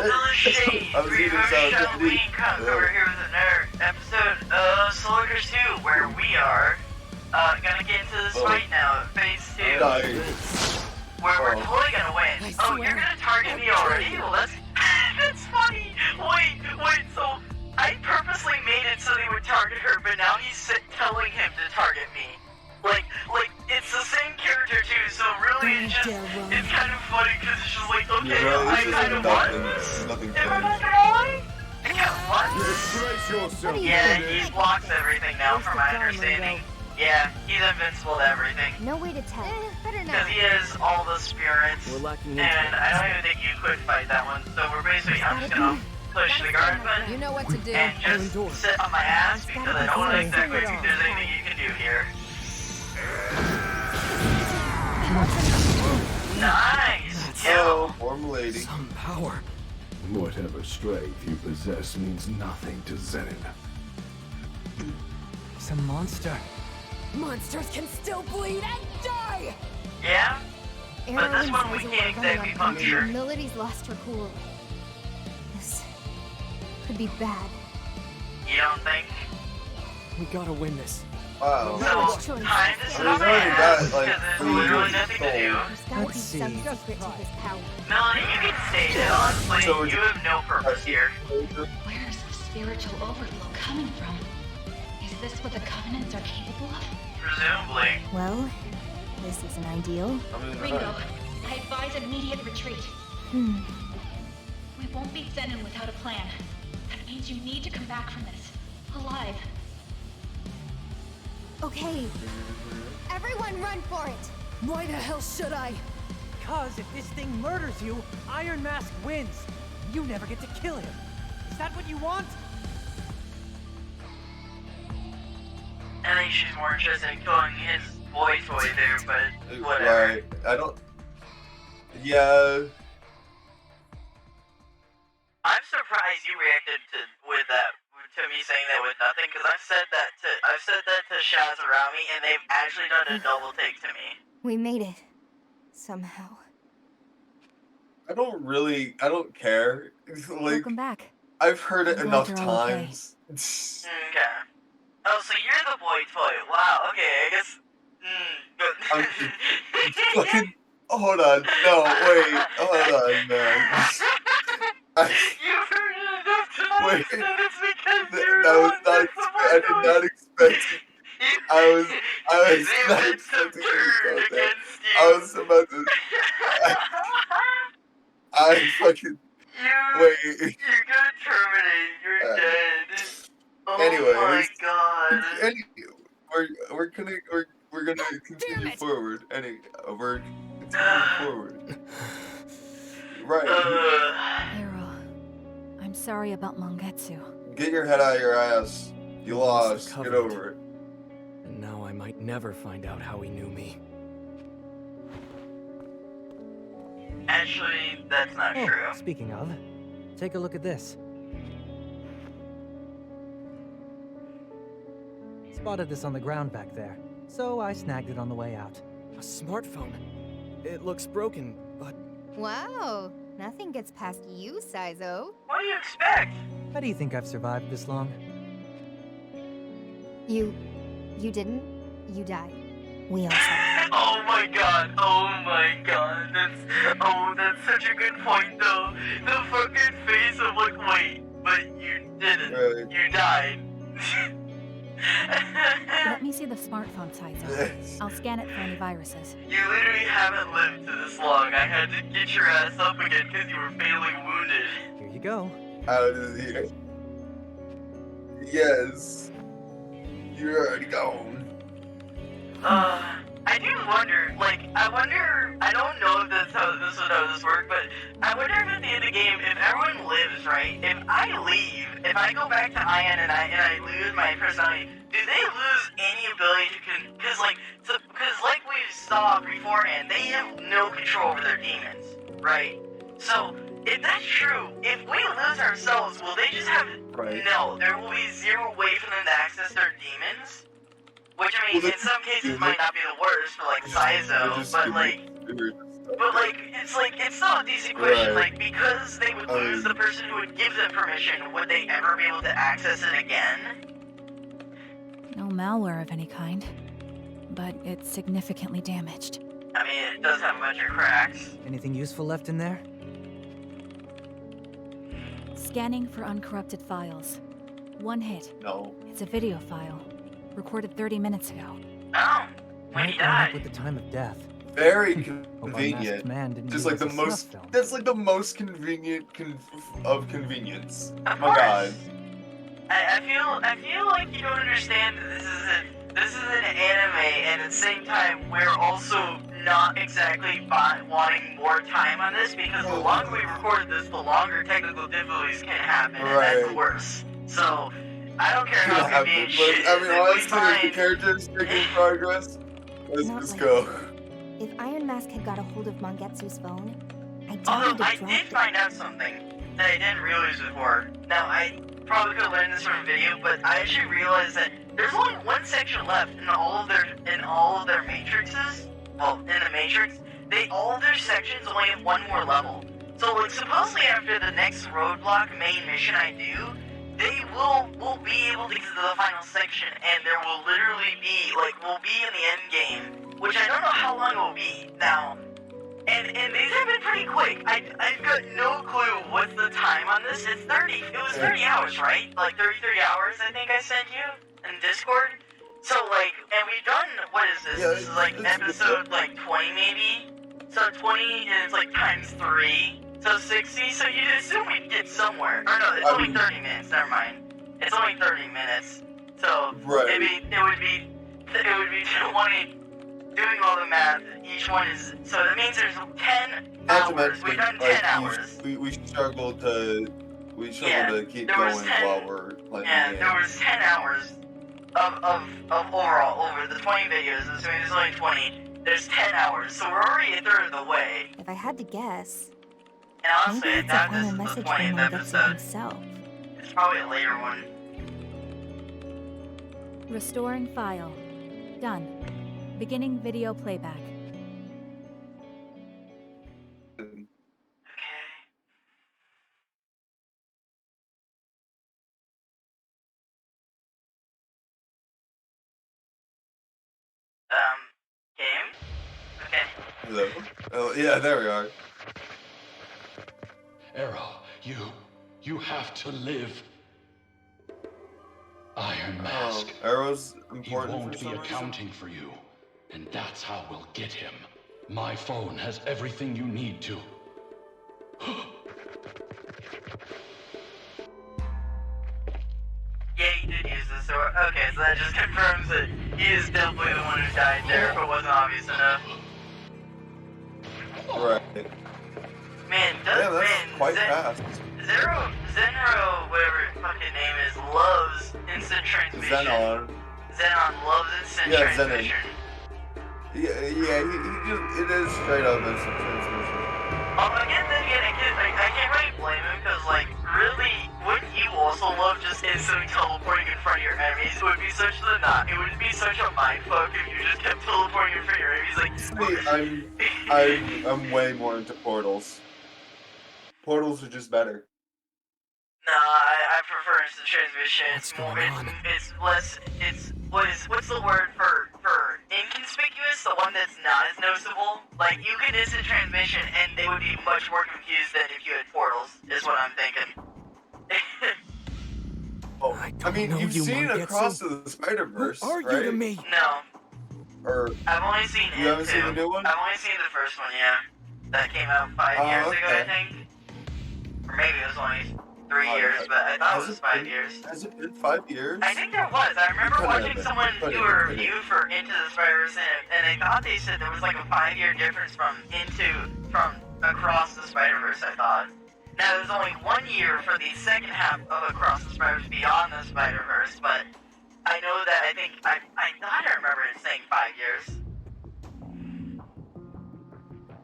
the shade. We shall we come over here with another episode of Soldiers 2, where we are gonna get into this fight now, phase 2. Where we're totally gonna win. Oh, you're gonna target me already? Well, that's funny. Wait, so I purposely made it so they would target her, but now he's telling him to target me. Like, it's the same character too, so really it's kind of funny, because it's just like, okay, I kind of won. Am I not gonna lie? I kind of won. Yeah, he blocks everything now, from my understanding. Yeah, he's invincible to everything. No way to tell. Better not. Because he has all the spirits, and I don't even think you could fight that one, so we're basically, I'm just gonna push the guard button, you know what to do. and just sit on my ass, because I don't know exactly think there's anything you can do here. Nice! Kill! Warm lady. Some power. Whatever strength you possess means nothing to Zen. He's a monster. Monsters can still bleed and die! Yeah? But this one we can't exactly puncture. Melody's lost her cool. This could be bad. You don't think? We gotta win this. Wow. So, time to sit on my ass, because there's literally nothing to do. There's gotta be Let's some see. secret to his power. Melanie, you can stay dead, honestly. You have no purpose here. Where is the spiritual overflow coming from? Is this what the Covenants are capable of? Presumably. Well, this isn't ideal. Ringo, I advise immediate retreat. We won't beat Zenon without a plan. That means you need to come back from this, alive. Okay. Everyone run for it! Why the hell should I? Because if this thing murders you, Iron Mask wins. You never get to kill him. Is that what you want? I think she's more interested in killing his boy toy there, but whatever. Right. I don't... Yeah... I'm surprised you reacted to me saying that with nothing, because I've said that to Shaz around me, and they've actually done a double take to me. We made it. Somehow. I don't care. Like, Welcome back. I've heard it I'm enough glad you're all okay. times. Okay. Oh, so you're the boy toy. Wow, okay, I guess... Fucking... Hold on. No, wait. Hold on, man. You've heard it enough times, Wait. and it's because you're That was the one not... that's I did not expect it. I was the not events have expecting turned to say that. against you. I was about to... I fucking... Wait. You're gonna terminate. You're dead. Oh Anyways. my god. We're gonna continue forward. We're continuing forward. Right. Hero, I'm sorry about Mangetsu. Get your head out of your ass. You lost. Get Covenant. over it. And now I might never find out how he knew me. Actually, that's not Oh, true. speaking of, take a look at this. Spotted this on the ground back there, so I snagged it on the way out. A smartphone. It looks broken, but... Wow, nothing gets past you, Saizo. What do you expect? How do you think I've survived this long? You didn't. You died. We all saw. Oh my god. That's such a good point though. The fucking face of like, wait, but you didn't. Right. You died. Let me see the smartphone, Saizo. I'll scan it for any viruses. You literally haven't lived to this long. I had to get your ass up again because you were fatally wounded. Here you go. Out of here. Yes. You're already gone. I do wonder, I don't know if that's how this works, but I wonder if at the end of the game, if everyone lives, right, if I leave, if I go back to Ian and I lose my personality, do they lose any ability to, because like we saw beforehand, they have no control over their demons, right? So, if that's true, if we lose ourselves, will they just have, no, there will be zero way for them to access their demons? Which, I mean, in some cases might not be the worst for, like, Saizo, but, like... But it's still a decent question. Right. Like, because they would lose the person who would give them permission, would they ever be able to access it again? No malware of any kind, but it's significantly damaged. I mean, it does have a bunch of cracks. Anything useful left in there? Scanning for uncorrupted files. One hit. No. It's a video file, recorded 30 minutes ago. Oh, when he Might line up died. with the time of death. Very Hope our masked convenient. man didn't Just use like it the as a snuff most. film. That's like the most convenient of convenience. Of My course. God. I feel like you don't understand that this is an anime, and at the same time, we're also not exactly wanting more time on this, because the longer we record this, the longer technical difficulties can happen, and that's Right. worse. So, I don't care how Yeah, convenient shit is. I mean, If we honestly, if the find... character's making progress, let's Not just like go. If Iron Mask had got a hold of Mangetsu's phone, I doubt Although he'd I have dropped did it. find out something that I didn't realize before. Now, I probably could have learned this from a video, but I actually realized that there's only one section left in all of their matrices. Well, in the Matrix, all of their sections only have one more level. So, like, supposedly after the next roadblock main mission I do, they will be able to get to the final section, and there will literally be, we'll be in the end game, which I don't know how long it will be. Now, and these have been pretty quick. I've got no clue what's the time on this. It was 30 hours, right? Like 33 hours, I think I sent you in Discord. So, and we've done, what is this? Yeah, This is like episode, 20 maybe? So 20 is times 3. So 60, so you'd assume we'd get somewhere. Or no, it's only 30 minutes, never mind. It's only 30 minutes. So, Right. it would be 20, doing all the math, each one is, so that means there's 10 Not to hours. We've done mention, 10 hours. we struggle to keep there was going 10 while we're playing Yeah, the game. there was 10 hours of overall, over the 20 videos, assuming there's only 20, there's 10 hours, so we're already a third of the way. If I had to guess, And honestly, I maybe it's a doubt final this is the message 20th from Mangetsu episode. himself. It's probably a later one. Restoring file. Done. Beginning video playback. Okay. Game? Okay. Hello. Oh, yeah, there we are. Arrow, you have to live. Iron Mask. Arrow's He important won't for be some reason. accounting for you, and that's how we'll get him. My phone has everything you need to. Yeah, he did use the sword. Okay, so that just confirms that he is definitely the one who died there, if it wasn't obvious enough. Right. Man, Yeah, that's quite fast. Zenro, whatever his fucking name is, loves instant transmission. Zenon loves instant Yeah, Zenon. transmission. Yeah, it is straight up instant transmission. Again, I can't really blame him, because, really, wouldn't you also love just instantly teleporting in front of your enemies? It would be such a mindfuck if you just kept teleporting in front of your enemies, See, I'm way more into portals. Portals are just better. Nah, I prefer instant transmission. What's It's more, going on? it's less, what's the word for inconspicuous? The one that's not as noticeable? Like, you could instant transmission and they would be much more confused than if you had portals, is what I'm thinking. Oh, I I don't mean, know you've you, seen Mangetsu. Across to the Spider-Verse, Who are right? you to me? No, Or, I've only seen You haven't seen the new one? I've only seen the first one, yeah. That came out 5 Oh, years ago, I okay. think. Or maybe it was only 3 Oh, years, but I thought it has was it 5 been- years. Has it been 5 years? I think there was. I remember Could have watching been. someone Could do have a been. review for Into the Spider-Verse, and I thought they said there was like a 5-year difference from Across the Spider-Verse, I thought. Now, there's only 1 year for the second half of Across the Spider-Verse Beyond the Spider-Verse, but I know that I thought I remember it saying 5 years.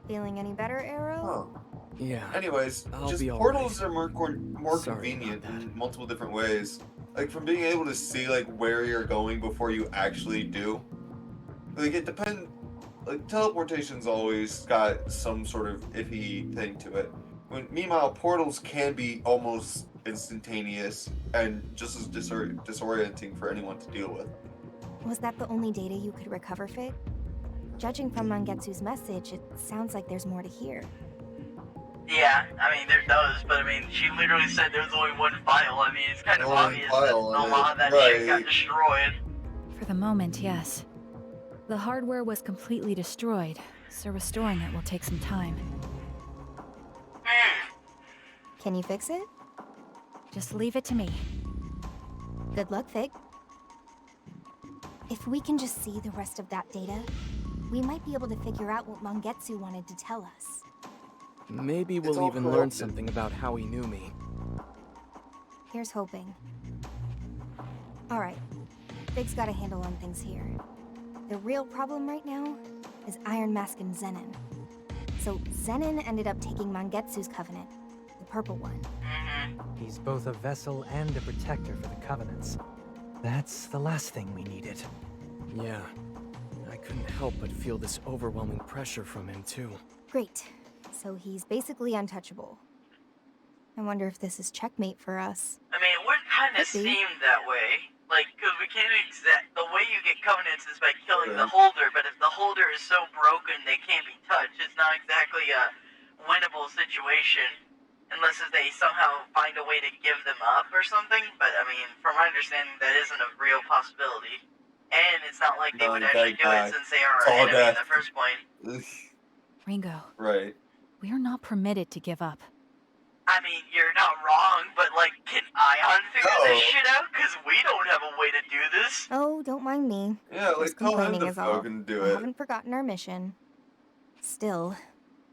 Feeling any better, Arrow? Huh. Yeah. Anyways, I'll just be all portals right. are more Sorry convenient about that. in multiple different ways. Like from being able to see like where you're going before you actually do. Like it depends. like teleportation's always got some sort of iffy thing to it. Meanwhile, portals can be almost instantaneous and just as disorienting for anyone to deal with. Was that the only data you could recover, Fig? Judging from Mangetsu's message, it sounds like there's more to hear. Yeah, I mean, there does, but I mean, she literally said there's only one file. I mean, it's kind of obvious that a lot of that shit got destroyed. For the moment, yes. The hardware was completely destroyed, so restoring it will take some time. Can you fix it? Just leave it to me. Good luck, Fig. If we can just see the rest of that data, we might be able to figure out what Mangetsu wanted to tell us. Maybe we'll even learn something about how he knew me. Here's hoping. Alright, Fig's got a handle on things here. The real problem right now is Iron Mask and Zenin. So Zenin ended up taking Mangetsu's covenant, the purple one. He's both a vessel and a protector for the Covenants. That's the last thing we needed. Yeah, I couldn't help but feel this overwhelming pressure from him, too. Great. So he's basically untouchable. I wonder if this is checkmate for us. I mean, it would kind of seem that way. Like, because we can't the way you get covenants is by killing the holder, but if the holder is so broken they can't be touched, it's not exactly a winnable situation. Unless they somehow find a way to give them up or something, but I mean, from my understanding, that isn't a real possibility. And it's not like they would actually do it since they are our enemy in the first point. Ringo. Right. We are not permitted to give up. I mean, you're not wrong, but like, can Ion figure this shit out? Because we don't have a way to do this. Oh, don't mind me. Yeah, like, Just tell him complaining to is all. fucking do I it. haven't forgotten our mission. Still,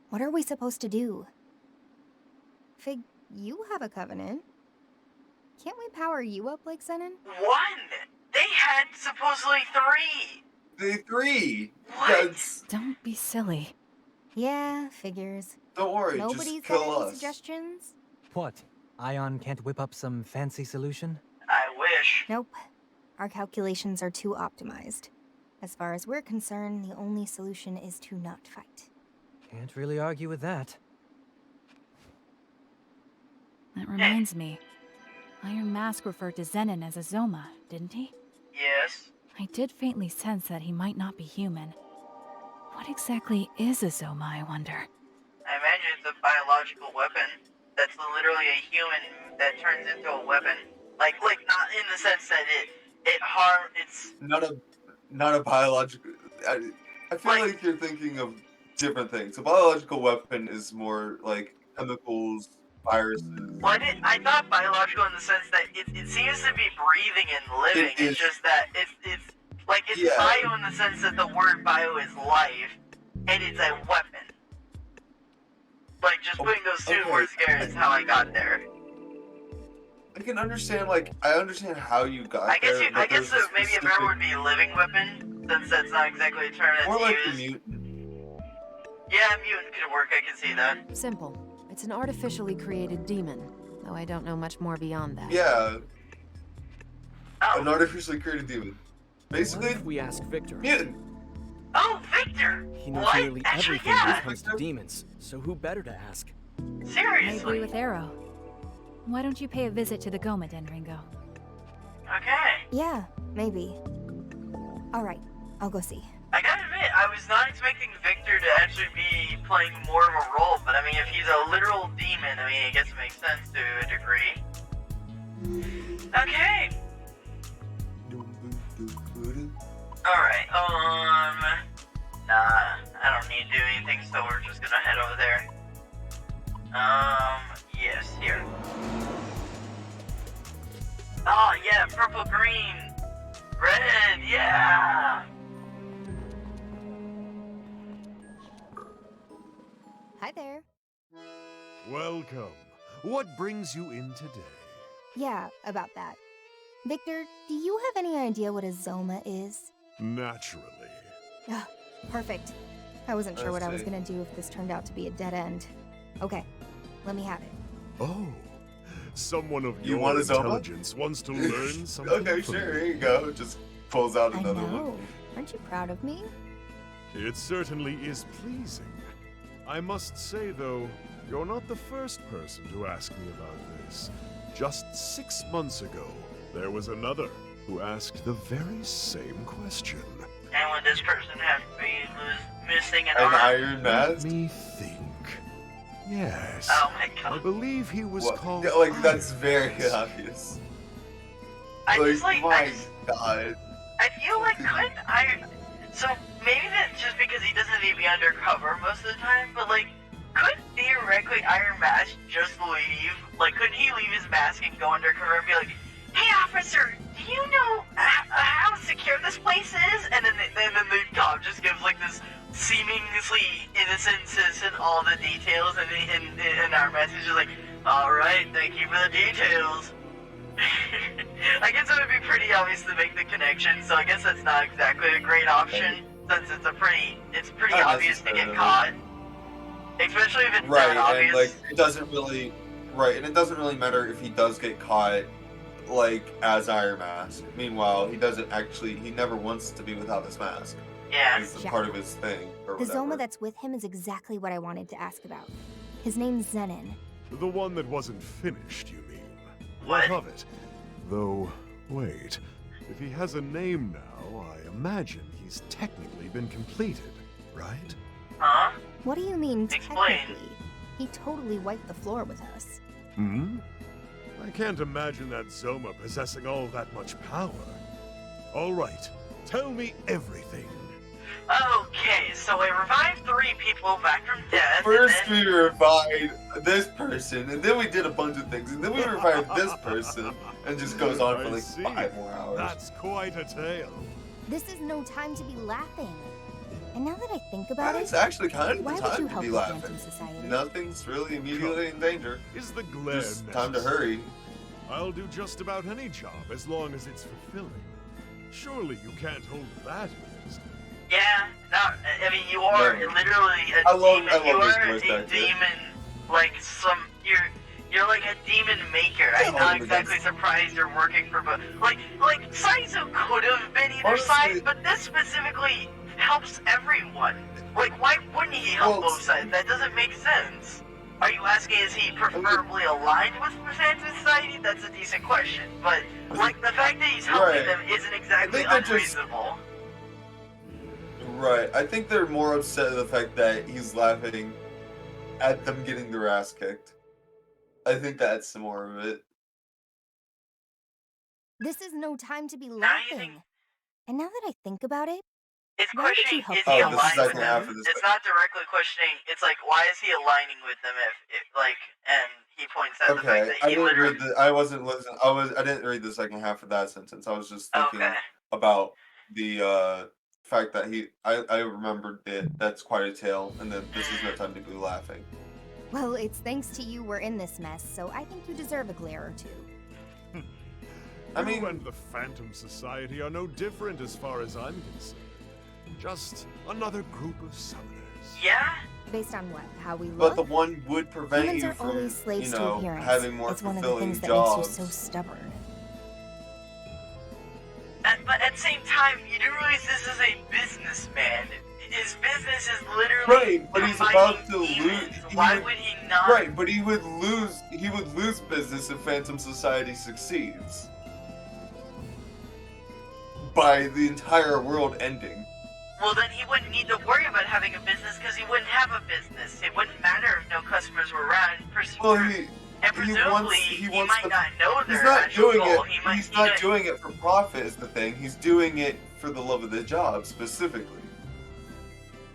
what are we supposed to do? Fig, you have a covenant. Can't we power you up like Zenin? One! They had supposedly 3! Three! What? That's... Don't be silly. Yeah, figures. Don't worry, Nobody's just kill got any us. suggestions? What? Ion can't whip up some fancy solution? I wish. Nope. Our calculations are too optimized. As far as we're concerned, the only solution is to not fight. Can't really argue with that. That reminds me. Iron Mask referred to Zenin as a Zoma, didn't he? Yes. I did faintly sense that he might not be human. What exactly is a Zoma, I wonder? I imagine it's a biological weapon that's literally a human that turns into a weapon. Like not in the sense that it's not a biological. I feel like you're thinking of different things. A biological weapon is more like chemicals, viruses. Well, I thought biological in the sense that it seems to be breathing and living. It's just that it's bio in the sense that the word bio is life, and it's a weapon. Like, just putting those two words together is how I got there. I can understand, I understand how you got there. I guess maybe a better would be a living weapon, since that's not exactly a term that's more like used. the mutant. Yeah, mutant could work, I can see that. Simple. It's an artificially created demon, though I don't know much more beyond that. Yeah. Oh. An artificially created demon. Basically, What if we ask Victor? mutant. Oh, Victor! He knows What? nearly Actually, everything yeah. when it comes to demons, so who better to ask? I Seriously? agree with Arrow. Why don't you pay a visit to the Gomaden, Ringo? Okay. Yeah, maybe. Alright, I'll go see. I gotta admit, I was not expecting Victor to actually be playing more of a role, but I mean, if he's a literal demon, I mean, I guess it makes sense to a degree. Okay. Alright, nah, I don't need to do anything, so we're just gonna head over there. Yes, here. Oh, yeah, purple, green, red, yeah! Hi there. Welcome. What brings you in today? Yeah, about that. Victor, do you have any idea what a Zoma is? Naturally. Ah, perfect. I wasn't sure what I was gonna do if this turned out to be a dead end. Okay, let me have it. Oh, someone of You your want a Zoma? intelligence wants to learn something. Okay, from sure, me. here you go. Just pulls out I another know. one. Aren't you proud of me? It certainly is pleasing. I must say, though, you're not the first person to ask me about this. Just 6 months ago, there was another who asked the very same question. And would this person have been missing an An arm? Iron Let Mask? me think. Yes. Oh my I god. believe he was What? called. Yeah, like, that's Iron very Mask. obvious. I just like, my god. I feel like couldn't Iron... So, maybe that's just because he doesn't need to be undercover most of the time, but like, could theoretically Iron Mask just leave? Like, couldn't he leave his mask and go undercover and be like, "Hey officer, do you know how secure this place is?" And then the cop just gives like this seemingly innocent citizen all the details, and Iron Mask is just like, "Alright, thank you for the details." I guess it would be pretty obvious to make the connection, so I guess that's not exactly a great option, since it's pretty Not obvious to get necessarily. caught. Especially if it's Right, that obvious. and like it doesn't really matter if he does get caught like as Iron Mask. Meanwhile, he never wants to be without his mask. Yeah. It's Yeah. part of his thing or The whatever. Zoma that's with him is exactly what I wanted to ask about. His name's Zenon. The one that wasn't finished, you mean? What? What of it? Though, wait. If he has a name now, I imagine he's technically been completed, right? Huh? What do you mean, Explain. technically? He totally wiped the floor with us. Hmm? I can't imagine that Zoma possessing all that much power. All right, tell me everything. Okay, so we revived 3 people back from death, First and then... we revived this person, and then we did a bunch of things, and then we revived this person, and just goes on for I like see. 5 more hours. That's quite a tale. This is no time to be laughing. And now that I think about It's it, actually kind of why the would you time to help be the laughing. Phantom Society? Nothing's really immediately in danger. Is the glare Just time to necessary? hurry. I'll do just about any job as long as it's fulfilling. Surely you can't hold that against me. Yeah, no, I mean, you are No. literally a I love demon. You this are voice a actor. demon, like you're like a demon maker. I'm not exactly surprised you're working for both. Like Saizo could have been either Honestly- side, but this specifically helps everyone. Like, why wouldn't he help Well, both sides? That doesn't make sense. Are you asking, is he preferably aligned with the Phantom Society? That's a decent question, but like the fact that he's helping Right. them isn't exactly I think they're just- unreasonable. Right. I think they're more upset at the fact that he's laughing at them getting their ass kicked. I think that's more of it. This is no time to be Now you laughing. think- And now that I think about it, It's Why would you questioning, help is them? he Oh, this is aligned like with an half them? of this It's question. not directly questioning, it's like, why is he aligning with them and he points out the fact Okay. that I he didn't literally... read I wasn't listening. I didn't read the second half of that sentence. I was just thinking Okay. about the fact that I remembered it. That's quite a tale, and then this is no time to be laughing. well, it's thanks to you we're in this mess, so I think you deserve a glare or two. I mean- You and the Phantom Society are no different as far as I'm concerned. Just another group of summoners. Yeah? Based on what? How we But look? the one would prevent Humans you are from, always slaves you to know, appearance. having more It's one of the fulfilling things that jobs. makes you so stubborn. But at the same time, you do realize this is a businessman. His business is literally Right, but he's about to combining lose. demons. Why would he not? Right, but he would lose business if Phantom Society succeeds. By the entire world ending. Well, then he wouldn't need to worry about having a business because he wouldn't have a business. It wouldn't matter if no customers were around. Well, And presumably, he he wants might the- not know He's their not actual doing goal. it. He might, He's not doing it for profit. Is the thing. He's doing it for the love of the job specifically.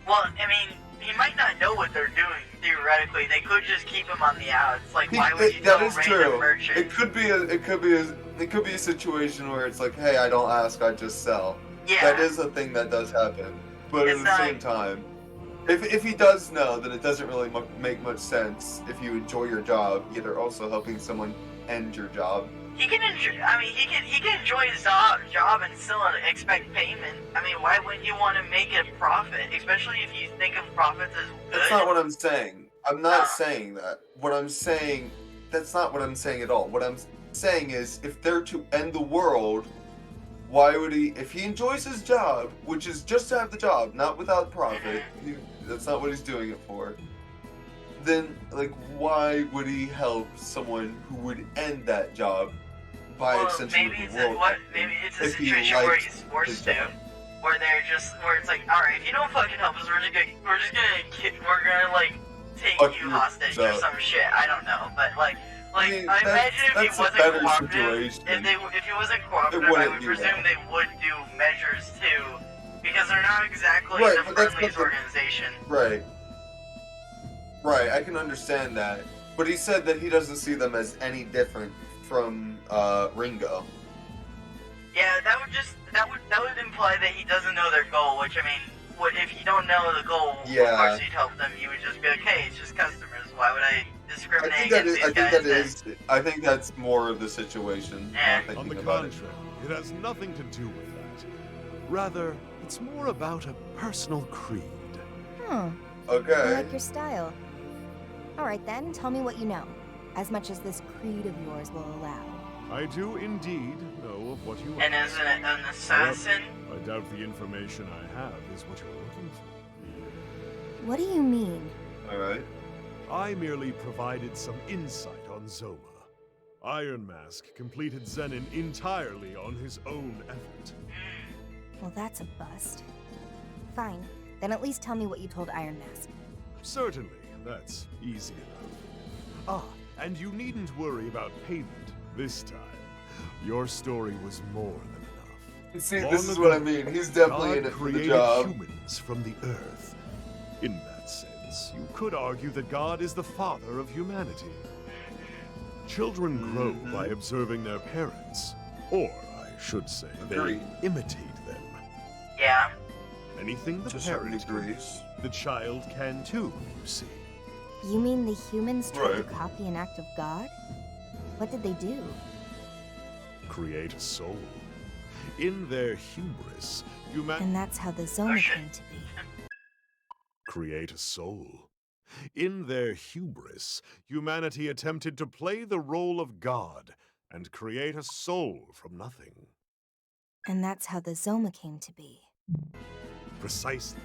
Well, I mean, he might not know what they're doing. Theoretically, they could just keep him on the outs. Like, why would you That tell a is random true. merchant? It could be a situation where it's like, hey, I don't ask, I just sell. Yeah. That is a thing that does happen. But It's at the not- same time, if he does know, then it doesn't really make much sense if you enjoy your job, yet are also helping someone end your job. He can enjoy. I mean, he can enjoy his job and still expect payment. I mean, why wouldn't you want to make a profit, especially if you think of profits as good? That's not what I'm saying. I'm not No. saying that. What I'm saying, that's not what I'm saying at all. What I'm saying is, if they're to end the world, why would he, if he enjoys his job, which is just to have the job, not without profit, that's not what he's doing it for, then, like, why would he help someone who would end that job by extension of the world? Maybe it's a situation where he's forced to, where it's like, alright, if you don't fucking help us, we're gonna like, take you hostage or some shit, I don't know, but like, I imagine if he wasn't cooperative, if he wasn't cooperative, I would presume they would do measures too, because they're not exactly the friendliest organization. Right. Right, I can understand that. But he said that he doesn't see them as any different from Ringo. Yeah, that would imply that he doesn't know their goal, which, I mean, if you don't know the goal, of course you'd help them, you would just be like, hey, it's just customers, why would I discriminate against these guys? I think that's more of the situation. On the contrary, it has nothing to do with that. Rather, it's more about a personal creed. Okay. I like your style. Alright then, tell me what you know. As much as this creed of yours will allow. I do indeed know of what you And as an assassin? I doubt the information I have is what you're looking for. What do you mean? Alright. I merely provided some insight on Zoma. Iron Mask completed Zenin entirely on his own effort. Well, that's a bust. Fine. Then at least tell me what you told Iron Mask. Certainly, that's easy enough. And you needn't worry about payment this time. Your story was more than enough. See, this is what I mean. He's definitely in it for the job. God created humans from the earth. In that sense, you could argue that God is the father of humanity. Children grow by observing their parents. Or, I should say, they imitate them. Yeah. Anything the parent does, the child can too, you see. You mean the humans tried to copy an act of God? What did they do? Create a soul. In their hubris, And that's how the Zoma came to be. Create a soul. In their hubris, humanity attempted to play the role of God and create a soul from nothing. And that's how the Zoma came to be. Precisely.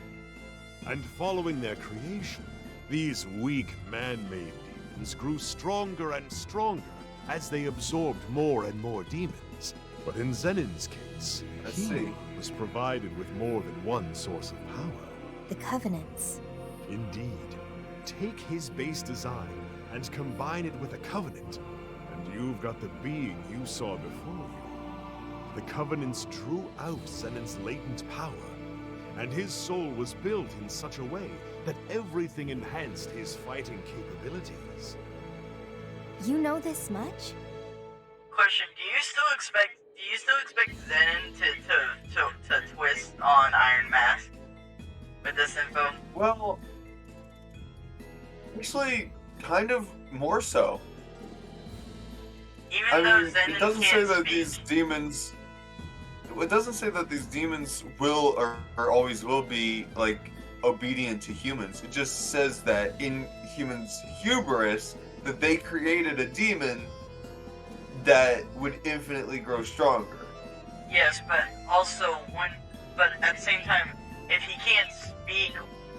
And following their creation, these weak man-made demons grew stronger and stronger as they absorbed more and more demons. But in Zenin's case, he was provided with more than one source of power. The Covenants. Indeed. Take his base design and combine it with a Covenant, and you've got the being you saw before you. The Covenants drew out Zenin's latent power, and his soul was built in such a way that everything enhanced his fighting capabilities. You know this much? Question: Do you still expect Zenin to twist on Iron Mask with this info? Well, actually, kind of more so. Even though Zenin it doesn't say that speak. these demons. It doesn't say that these demons will or always will be like obedient to humans. It just says that in humans' hubris that they created a demon that would infinitely grow stronger. Yes, but also but at the same time, if he can't speak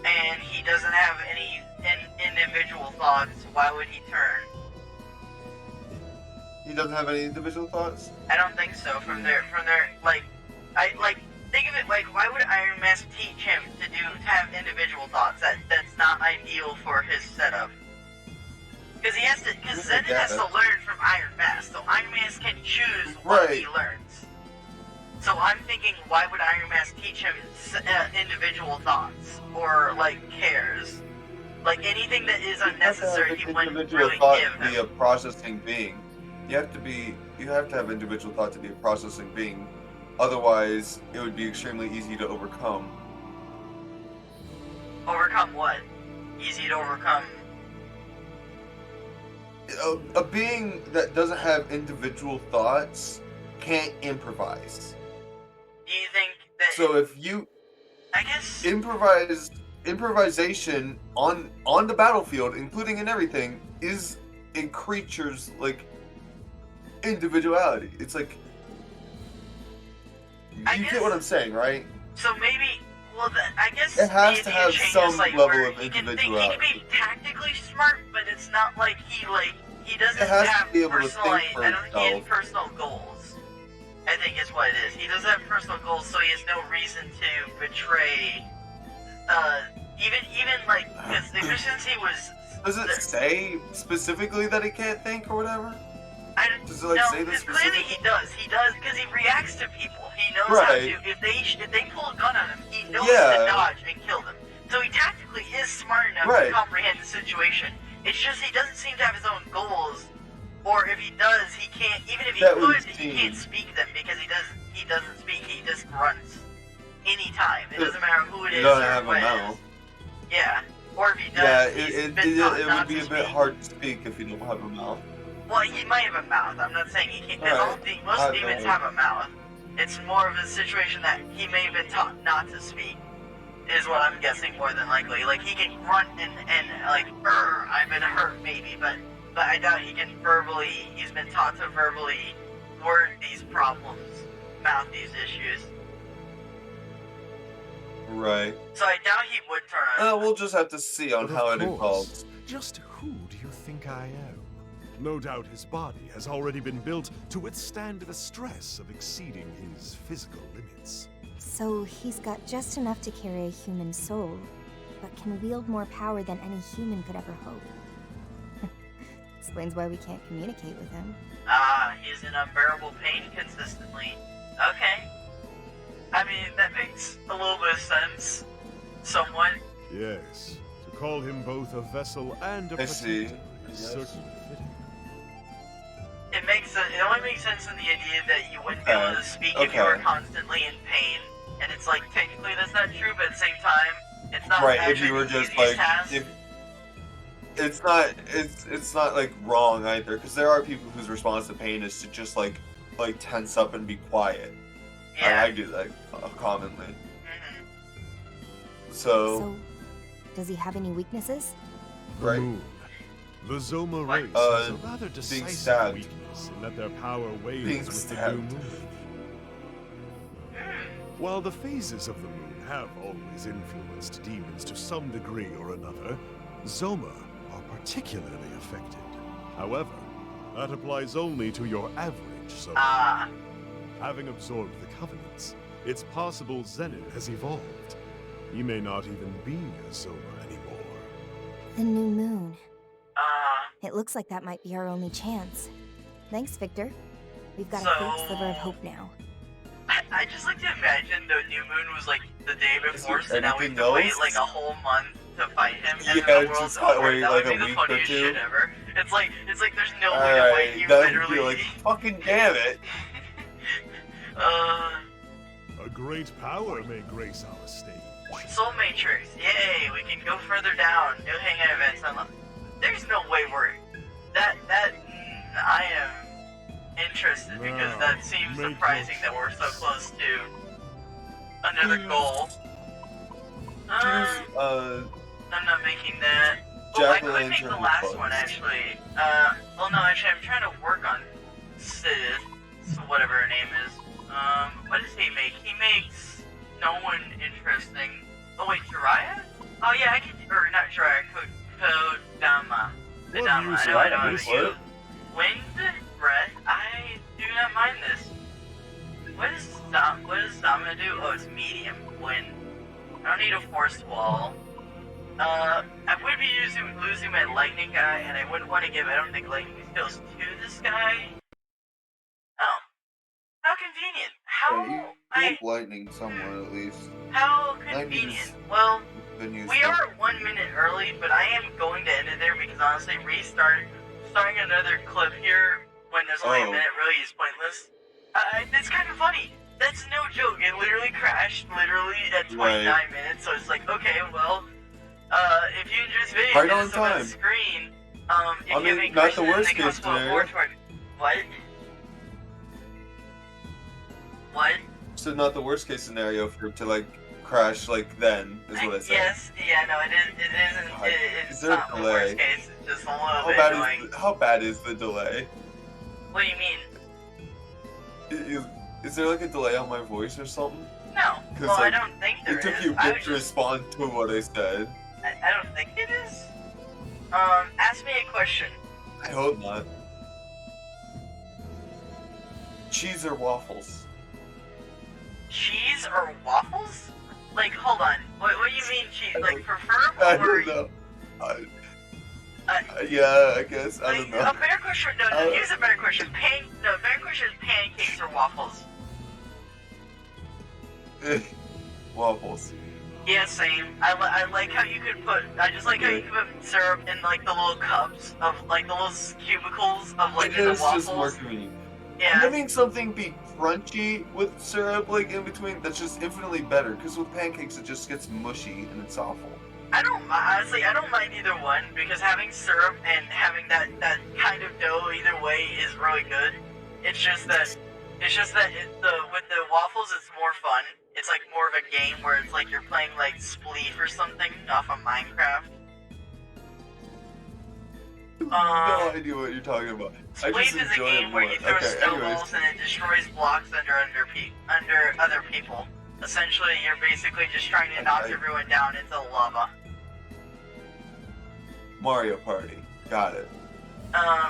and he doesn't have any individual thoughts, why would he turn? He doesn't have any individual thoughts? I don't think so. From their think of it like, why would Iron Mask teach him to have individual thoughts? That's not ideal for his setup. Because Zenin has to learn from Iron Mask, so Iron Mask can choose what he learns. So I'm thinking, why would Iron Mask teach him individual thoughts or like cares? Like anything that is unnecessary, he wouldn't really give him. Be a processing being. You have to have individual thought to be a processing being. Otherwise, it would be extremely easy to overcome. Overcome what? Easy to overcome. A being that doesn't have individual thoughts can't improvise. Do you think that? So if you, I guess improvisation on the battlefield, including in everything, is a creature's like individuality. It's like You get what I'm saying, right? So maybe, well, I guess it has maybe to have changes, some like, level where of he can individuality. he can be tactically smart, but it's not like he doesn't It has have to be able to personal. think for I don't think he has himself. personal goals. I think is what it is. He doesn't have personal goals, so he has no reason to betray. Even like because ever since he was. Does it say specifically that he can't think or whatever? Does it like no, say this because clearly specifically? he does. He does because he reacts to people. He knows how Right. to. If they pull a gun on him, he knows Yeah. to dodge and kill them. So he tactically is smart enough Right. to comprehend the situation. It's just he doesn't seem to have his own goals, or if he does, he can't. Even if he That would could, he can't speak them because he doesn't speak. He just grunts anytime. It doesn't matter who it You is don't or have what a it mouth. is. Yeah. Or if he Yeah, does, he's it been taught would not be to a bit speak. hard to speak if you don't have a mouth. Well, he might have a mouth. I'm not saying he can't. Because Alright. most demons have a mouth. It's more of a situation that he may have been taught not to speak, is what I'm guessing more than likely. Like, he can grunt and like, I've been hurt, maybe, but I doubt he can he's been taught to verbally word these problems, mouth these issues. Right. So I doubt he would turn on. We'll just have to see on But how of it course, evolves. Just who do you think I am? No doubt his body has already been built to withstand the stress of exceeding his physical limits. So he's got just enough to carry a human soul, but can wield more power than any human could ever hope. Explains why we can't communicate with him. He's in unbearable pain consistently. Okay. I mean, that makes a little bit of sense. Somewhat. Yes, to call him both a vessel and a I see. protector is Yes. certainly fitting. It only makes sense in the idea that you wouldn't be able to speak if you were constantly in pain. And it's like, technically that's not true, but at the same time, it's not Right, if actually you were the just easiest like, task. it's not like wrong either, because there are people whose response to pain is to just like tense up and be quiet. Yeah. I do that commonly. Mm-hmm. So, does he have any weaknesses? The right. moon. The Zoma race has a rather decisive stabbed. weakness in that their power wanes Being with the stabbed. new moon. While the phases of the moon have always influenced demons to some degree or another, Zoma are particularly affected. However, that applies only to your average Zoma. Having absorbed the Covenants, it's possible Zenin has evolved. He may not even be a Zoma anymore. The new moon. It looks like that might be our only chance. Thanks, Victor. We've got a fake sliver of hope now. I just like to imagine the new moon was like the day before, so now we have anything to wait else? like a whole month to fight him, and Yeah, then the world's just gotta over. wait, That like, would a be the week or funniest two. shit ever. It's like there's no way to fight alright, you that would literally. be like, fucking damn it. A great power may grace our stage. Soul Matrix, yay! We can go further down. New hangout events. There's no way I am interested because that seems surprising that we're so close to another goal. I'm not making that. Oh, I could make the last one actually. Well, no, actually, I'm trying to work on Sid, so whatever her name is. What does he make? He makes no one interesting. Oh wait, Jiraiya? Oh yeah, I can. Or not Jiraiya, Kodama. Kodama. I know how to use. Wind, breath. I do not mind this. What does Dama do? Oh, it's medium wind. I don't need a force wall. I would be losing my lightning guy, and I wouldn't want to give, I don't think, lightning skills to this guy. Oh. How convenient. You hope lightning somewhere at least. How convenient. Well, Been we are 1 minute early, but I am going to end it there because honestly, starting another clip here when there's only a minute really is pointless. It's kind of funny. That's no joke. It literally crashed at 29 minutes, so it's like, okay, well, if you enjoy this video, right hit on us up on the time. screen. If you have any not the questions, worst they come case to a scenario. board toward... What? What? So not the worst case scenario for it to like crash like then is what I said. Yes, yeah, no, it's Is there not a the delay? worst case, it's just a little bit annoying. How bad is the delay? What do you mean? Is there like a delay on my voice or something? No. Well, I don't think there is. It took you a bit to respond to what I said. I don't think it is. Ask me a question. I hope not. Cheese or waffles? Cheese or waffles? Like, hold on. What do you mean cheese? Like, prefer I or... don't know. Yeah, I guess. I don't know. A better question... No, here's a better question. Better question is pancakes or waffles? Waffles. Yeah, same. I like how you could put... I just like how you could put syrup in, like, the little cups of, like, the little cubicles of, like, the waffles. It's just more convenient. Yeah. Having something be crunchy with syrup, like, in between, that's just infinitely better. Because with pancakes, it just gets mushy and it's awful. Honestly, I don't mind either one, because having syrup and having that kind of dough either way is really good. It's just that with the waffles, it's more fun. It's like more of a game where it's like you're playing like Spleef or something off of Minecraft. No idea what you're talking about. Spleef is a game where you throw snowballs and it destroys blocks under other people. Essentially, you're basically just trying to knock everyone down into lava. Mario Party. Got it.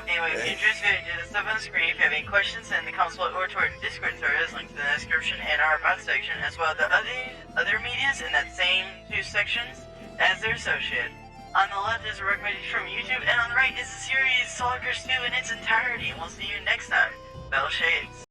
Anyway, if you enjoyed this video, do the stuff on the screen. If you have any questions, send the comments below or to our Discord servers, linked in the description and our about section, as well as the other medias in that same two sections as they're associated. On the left is a recommendation from YouTube, and on the right is the series Soul Calibur 2 in its entirety. And we'll see you next time. Bell Shades.